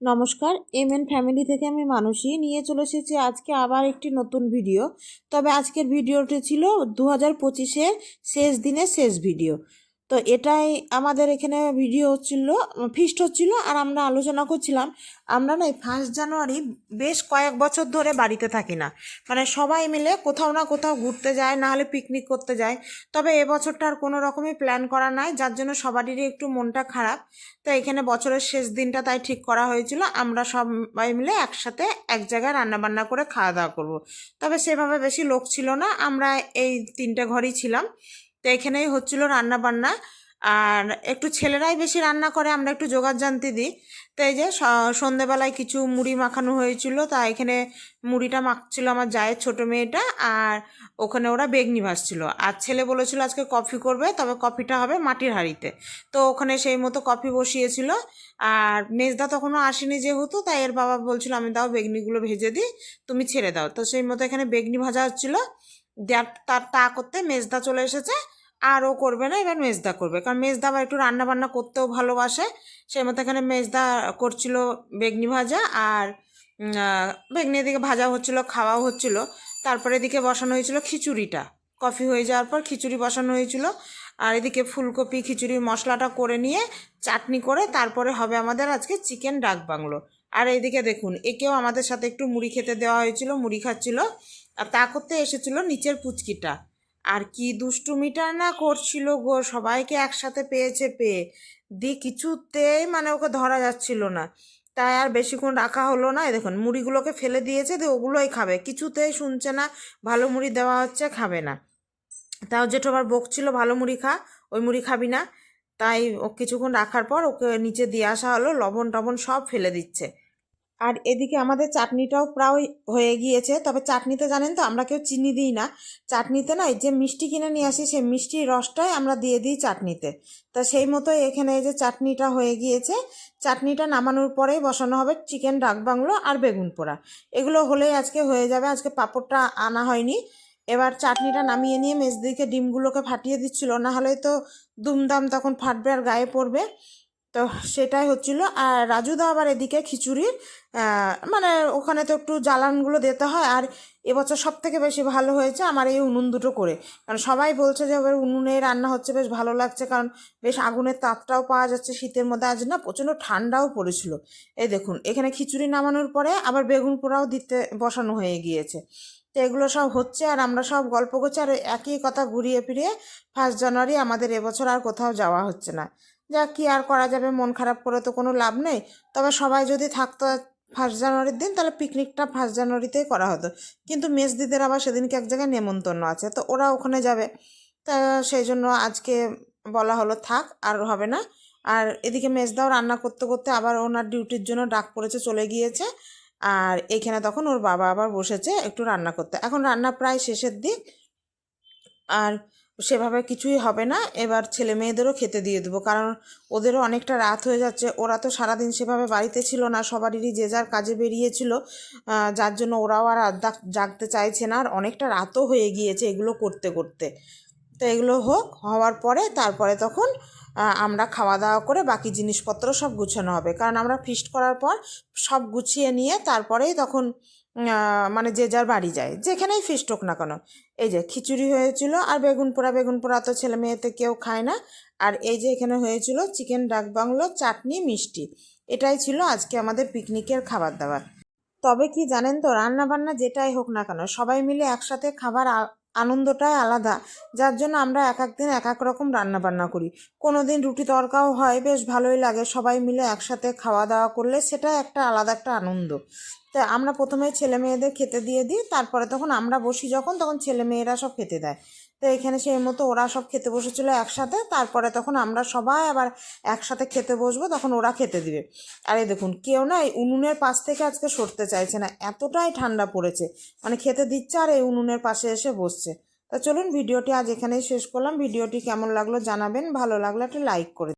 নমস্কার, MN family থেকে আমি মানসী নিয়ে চলে এসেছি আজকে আবার একটি নতুন ভিডিও। তবে আজকের ভিডিওটি ছিল 2025-এর শেষ দিনের শেষ ভিডিও। তো এটাই আমাদের এখানে ভিডিও হচ্ছিল, ফিস্ট হচ্ছিল, আর আমরা আলোচনা করছিলাম। আমরা না এই 1 জানুয়ারি বেশ কয়েক বছর ধরে বাড়িতে থাকি না, মানে সবাই মিলে কোথাও না কোথাও ঘুরতে যায়, না হলে পিকনিক করতে যায়। তবে এবছরটা আর কোনো রকমই প্ল্যান করা নাই, যার জন্য সবারই একটু মনটা খারাপ। তো এখানে বছরের শেষ দিনটা তাই ঠিক করা হয়েছিল আমরা সবাই মিলে একসাথে এক জায়গায় রান্নাবান্না করে খাওয়া দাওয়া করব। তবে সেভাবে বেশি লোক ছিল না, আমরা এই 3টে ঘরই ছিলাম। তো এখানেই হচ্ছিল রান্নাবান্না। আর একটু ছেলেরাই বেশি রান্না করে, আমরা একটু জোগাড় জানতে দিই। তো এই যে সন্ধেবেলায় কিছু মুড়ি মাখানো হয়েছিল, তা এখানে মুড়িটা মাখছিল আমার জায়ের ছোটো মেয়েটা, আর ওখানে ওরা বেগনি ভাজছিল। আর ছেলে বলেছিল আজকে কফি করবে, তবে কফিটা হবে মাটির হাঁড়িতে। তো ওখানে সেই মতো কফি বসিয়েছিল। আর মেজদা তখনও আসেনি যেহেতু, তাই এর বাবা বলছিল আমি দাও বেগনিগুলো ভেজে দিই, তুমি ছেড়ে দাও। তো সেই মতো এখানে বেগনি ভাজা হচ্ছিলো। তার তা করতে মেজদা চলে এসেছে। আর ও করবে না, এবার মেজদা করবে, কারণ মেজদা আবার একটু রান্না বান্না করতেও ভালোবাসে। সেই মতো এখানে মেজদা করছিল বেগনি ভাজা, আর বেগনি এদিকে ভাজা হচ্ছিল, খাওয়াও হচ্ছিল। তারপরে এদিকে বসানো হয়েছিল খিচুড়িটা। কফি হয়ে যাওয়ার পর খিচুড়ি বসানো হয়েছিল। আর এদিকে ফুলকপি খিচুড়ির মশলাটা করে নিয়ে চাটনি করে তারপরে হবে আমাদের আজকে চিকেন ডাক বাংলো। আর এইদিকে দেখুন, একেও আমাদের সাথে একটু মুড়ি খেতে দেওয়া হয়েছিল, মুড়ি খাচ্ছিল। আর তা করতে এসেছিল নিচের পুচকিটা। আর কি দুষ্টুমিটা না করছিল গো, সবাইকে একসাথে পেয়েছে, পেয়ে কিছুতেই মানে ওকে ধরা যাচ্ছিল না। তাই আর বেশিক্ষণ রাখা হলো না। এই দেখুন মুড়িগুলোকে ফেলে দিয়েছে, দিয়ে ওগুলোই খাবে, কিছুতেই শুনছে না। ভালো মুড়ি দেওয়া হচ্ছে, খাবে না। তাও জেঠু আবার বকছিল ভালো মুড়ি খা, ওই মুড়ি খাবি না। তাই ও কিছুক্ষণ রাখার পর ওকে নিচে দিয়ে আসা হলো, লবণ টবণ সব ফেলে দিচ্ছে। আর এদিকে আমাদের চাটনিটাও প্রায় হয়ে গিয়েছে। তবে চাটনিতে জানেন তো আমরা কেউ চিনি দিই না। চাটনিতে না এই যে মিষ্টি কিনে নিয়ে আসি, সেই মিষ্টির রসটাই আমরা দিয়ে দিই চাটনিতে। তা সেই মতোই এখানে এই যে চাটনিটা হয়ে গিয়েছে। চাটনিটা নামানোর পরেই বসানো হবে চিকেন ডাক বাংলো আর বেগুন পোড়া। এগুলো হলেই আজকে হয়ে যাবে। আজকে পাঁপড়টা আনা হয়নি। এবার চাটনিটা নামিয়ে নিয়ে মেজদিকে ডিমগুলোকে ফাটিয়ে দিচ্ছিল, না হলে তো দুমদাম তখন ফাটবে আর গায়ে পড়বে। তো সেটাই হচ্ছিল। আর রাজুদা আবার এদিকে খিচুড়ির মানে ওখানে তো একটু জ্বালানগুলো দিতে হয়। আর এবছর সব থেকে বেশি ভালো হয়েছে আমার এই উনুন দুটো করে, কারণ সবাই বলছে যে এবার উনুনে রান্না হচ্ছে, বেশ ভালো লাগছে, কারণ বেশ আগুনের তাপটাও পাওয়া যাচ্ছে শীতের মধ্যে। আজ না প্রচণ্ড ঠান্ডাও পড়েছিল। এই দেখুন এখানে খিচুড়ি নামানোর পরে আবার বেগুন পোড়াও দিতে বসানো হয়ে গিয়েছে। তো এগুলো সব হচ্ছে আর আমরা সব গল্প করছি, আর একই কথা ঘুরিয়ে ফিরিয়ে 1 জানুয়ারি আমাদের এবছর আর কোথাও যাওয়া হচ্ছে না। যা কি আর করা যাবে, মন খারাপ করে তো কোনো লাভ নেই। তবে সবাই যদি থাকতো 1 জানুয়ারির দিন, তাহলে পিকনিকটা 1 জানুয়ারিতেই করা হতো। কিন্তু মেজদিদের আবার সেদিনকে এক জায়গায় নেমন্তন্ন আছে, তো ওরা ওখানে যাবে। তা সেই জন্য আজকে বলা হলো থাক, আর হবে না। আর এদিকে মেজদাও রান্না করতে করতে আবার ওনার ডিউটির জন্য ডাক পড়েছে, চলে গিয়েছে। আর এখানে তখন ওর বাবা আবার বসেছে একটু রান্না করতে। এখন রান্না প্রায় শেষের দিক। আর সেভাবে কিছুই হবে না, এবার ছেলে মেয়েদেরও খেতে দিয়ে দেবো, কারণ ওদেরও অনেকটা রাত হয়ে যাচ্ছে। ওরা তো সারাদিন সেভাবে বাড়িতে ছিল না, সবারই যে যার কাজে বেরিয়েছিল। যার জন্য ওরাও আর জাগতে চাইছে না, আর অনেকটা রাতও হয়ে গিয়েছে এগুলো করতে করতে। তো এগুলো হওয়ার পরে তারপরে তখন আমরা খাওয়া দাওয়া করে বাকি জিনিসপত্র সব গুছানো হবে, কারণ আমরা ফিস্ট করার পর সব গুছিয়ে নিয়ে তারপরেই তখন মানে যে যার বাড়ি যায়, যেখানেই ফিস্ট হোক না কেন। এই যে খিচুড়ি হয়েছিল, আর বেগুন পোড়া, বেগুন পোড়া তো ছেলে মেয়েতে কেউ খায় না। আর এই যে এখানে হয়েছিল চিকেন ডাক বাংলো, চাটনি, মিষ্টি। এটাই ছিল আজকে আমাদের পিকনিকের খাবার দাবার। তবে কি জানেন তো, রান্না বান্না যেটাই হোক না কেন সবাই মিলে একসাথে খাবার আনন্দটাই আলাদা। যার জন্য আমরা এক এক দিন এক এক রকম রান্না বান্না করি। কোনো দিন রুটি তড়কাও হয়, বেশ ভালোই লাগে সবাই মিলে একসাথে খাওয়া দাওয়া করলে, সেটা একটা আলাদা একটা আনন্দ। তো আমরা প্রথমে ছেলে মেয়েদের খেতে দিয়ে দিই, তারপরে তখন আমরা বসি যখন, তখন ছেলে মেয়েরা সব খেতে দেয়। তো এখানে সেই মতো ওরা সব খেতে বসেছিল একসাথে, তারপরে তখন আমরা সবাই আবার একসাথে খেতে বসবো, তখন ওরা খেতে দিবে। আর এই দেখুন কেউ না এই উনুনের পাশ থেকে আজকে সরতে চাইছে না, এতটাই ঠান্ডা পড়েছে। মানে খেতে দিচ্ছে আর এই উনুনের পাশে এসে বসছে। তা চলুন ভিডিওটি আজ এখানেই শেষ করলাম। ভিডিওটি কেমন লাগলো জানাবেন, ভালো লাগলে একটা লাইক করে